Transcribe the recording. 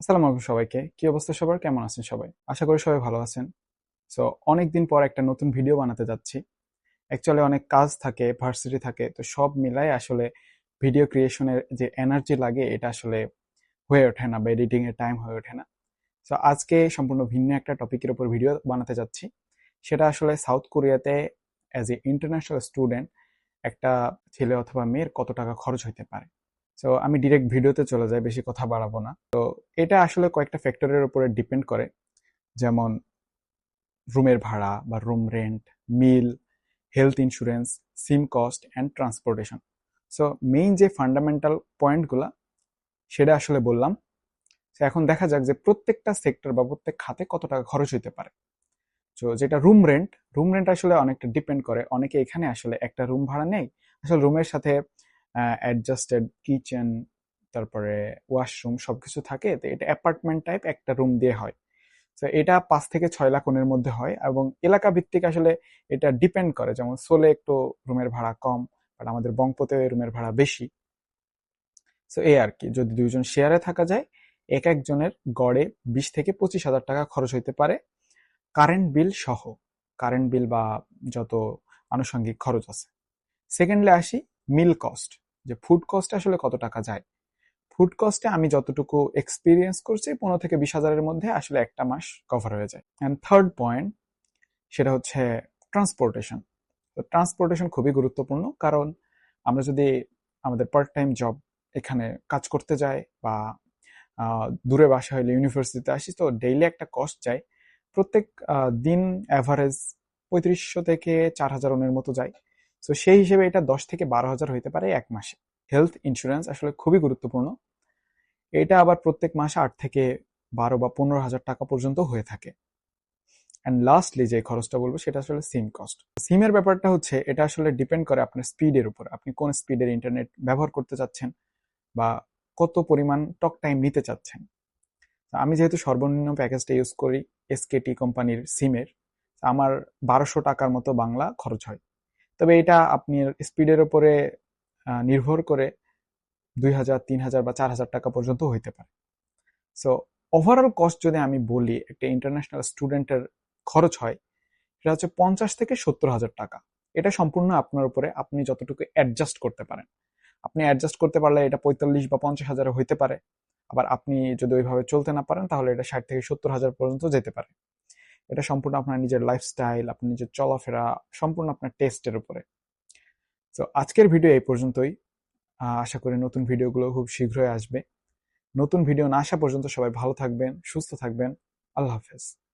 আসসালামু আলাইকুম সবাইকে। কি অবস্থা সবার? কেমন আছেন সবাই? আশা করি সবাই ভালো আছেন। সো অনেকদিন পর একটা নতুন ভিডিও বানাতে যাচ্ছি। অ্যাকচুয়ালি অনেক কাজ থাকে, ভার্সিটি থাকে। তো সব মিলাই আসলে ভিডিও ক্রিয়েশনের যে এনার্জি লাগে এটা আসলে হয়ে ওঠে না বা এডিটিং এর টাইম হয়ে ওঠে না। সো আজকে সম্পূর্ণ ভিন্ন একটা টপিকের উপর ভিডিও বানাতে যাচ্ছি। সেটা আসলে সাউথ কোরিয়াতে অ্যাজ এ ইন্টারন্যাশনাল স্টুডেন্ট একটা ছেলে অথবা মেয়ের কত টাকা খরচ হইতে পারে। সো আমি ডিরেক্ট ভিডিওতে চলে যাই, বেশি কথা বাড়াবো না। এটা আসলে কয়েকটা ফ্যাক্টরের উপরে ডিপেন্ড করে, যেমন রুমের ভাড়া বা room rent, meal, health insurance, SIM cost and transportation. So main যে ফান্ডামেন্টাল পয়েন্টগুলা সেটা আসলে বললাম। তো এখন দেখা যাক যে প্রত্যেকটা সেক্টর বা প্রত্যেক খাতে কত টাকা খরচ হইতে পারে। তো যেটা রুম রেন্ট আসলে অনেকটা ডিপেন্ড করে। অনেকে এখানে আসলে একটা রুম ভাড়া নেই, আসলে রুমের সাথে অ্যাডজাস্টেড কিচেন, তারপরে ওয়াশরুম সবকিছু থাকে। তো এটা অ্যাপার্টমেন্ট টাইপ একটা রুম দিয়ে হয়। তো এটা 5 থেকে 6 লাখ ওনের মধ্যে হয় এবং এলাকা ভিত্তিক আসলে এটা ডিপেন্ড করে। যেমন সোলে একটু রুমের ভাড়া কম, বাট আমাদের বংপোতে রুমের ভাড়া বেশি। তো এই আর কি, যদি দুইজন শেয়ারে থাকা যায় এক একজনের গড়ে 20 থেকে 25 হাজার টাকা খরচ হইতে পারে, কারেন্ট বিল সহ। কারেন্ট বিল বা যত আনুষঙ্গিক খরচ আছে। সেকেন্ডলি আসি মিল কস্ট, যে ফুড কস্টে আসলে কত টাকা যায়। ফুড কস্টে আমি যতটুকু এক্সপিরিয়েন্স করছি 15 থেকে 20 হাজারের মধ্যে আসলে একটা মাস কভার হয়ে যায়। অ্যান্ড থার্ড পয়েন্ট, সেটা হচ্ছে ট্রান্সপোর্টেশন। তো ট্রান্সপোর্টেশন খুবই গুরুত্বপূর্ণ, কারণ আমরা যদি আমাদের পার্ট টাইম জব এখানে কাজ করতে যাই বা দূরে বাসা হইলে ইউনিভার্সিটিতে আসি, তো ডেইলি একটা কস্ট যায়। প্রত্যেক দিন অ্যাভারেজ 3500 থেকে 4000 মতো যায়। তো সেই হিসেবে এটা 10 থেকে 12 হাজার হইতে পারে এক মাসে। হেলথ ইন্স্যুরেন্স আসলে খুবই গুরুত্বপূর্ণ। এটা আবার প্রত্যেক মাসে 8 থেকে 12 বা 15 হাজার টাকা পর্যন্ত হয়ে থাকে। অ্যান্ড লাস্টলি যে খরচটা বলবো সেটা আসলে সিম কস্ট। সিমের ব্যাপারটা হচ্ছে এটা আসলে ডিপেন্ড করে আপনার স্পিডের উপর, আপনি কোন স্পিডের ইন্টারনেট ব্যবহার করতে চাচ্ছেন বা কত পরিমাণ টক টাইম নিতে চাচ্ছেন। আমি যেহেতু সর্বনিম্ন প্যাকেজটা ইউজ করি এসকেটি কোম্পানির সিমের, আমার 1200 টাকার মতো বাংলা খরচ হয়। তবে এটা আপনার স্পিডের উপরে নির্ভর করে 2000, 3000 বা 4000 টাকা পর্যন্ত হইতে পারে। সো ওভারঅল কস্ট যদি আমি বলি একটা ইন্টারন্যাশনাল স্টুডেন্টের খরচ হয়, সেটা হচ্ছে 50 থেকে 70 হাজার টাকা। এটা সম্পূর্ণ আপনার উপরে, আপনি যতটুকু অ্যাডজাস্ট করতে পারেন। আপনি অ্যাডজাস্ট করতে পারলে এটা 45 বা 50 হাজার হইতে পারে। আবার আপনি যদি ওইভাবে চলতে না পারেন তাহলে এটা 60 থেকে 70 হাজার পর্যন্ত যেতে পারে। এটা সম্পূর্ণ আপনার নিজের লাইফস্টাইল, আপনার নিজের চলাফেরা, সম্পূর্ণ আপনার টেস্টের উপরে। তো আজকের ভিডিও এই পর্যন্তই। আশা করি নতুন ভিডিওগুলো খুব শীঘ্রই আসবে। নতুন ভিডিও না আসা পর্যন্ত সবাই ভালো থাকবেন, সুস্থ থাকবেন। আল্লাহ হাফেজ।